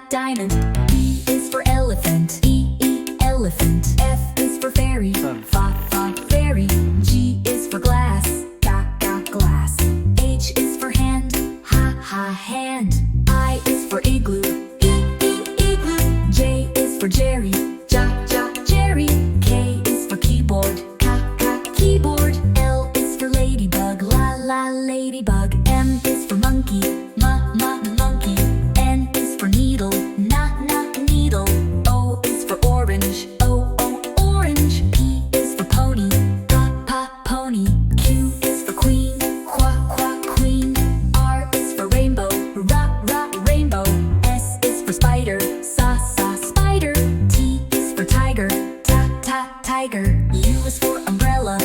diamond. E is for elephant. Elephant. F is for fairy. Fairy. G is for glass. Glass. H is for hand. Hand. I is for igloo. Igloo. J is for Jerry. Jerry. K is for keyboard. Keyboard. L is for ladybug. Ladybug. M is for monkey. Monkey. N is for needle. Needle. O is for orange. Orange. P is for pony. Pony. Q is for queen. Queen. R is for rainbow. Rainbow. S is for spider. Spider. T is for tiger. Tiger. U is for umbrella.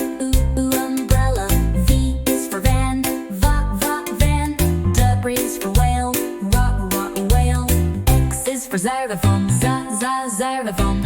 Umbrella. V is for van. Van. W is for whale. Whale. X is for xylophone. Xylophone.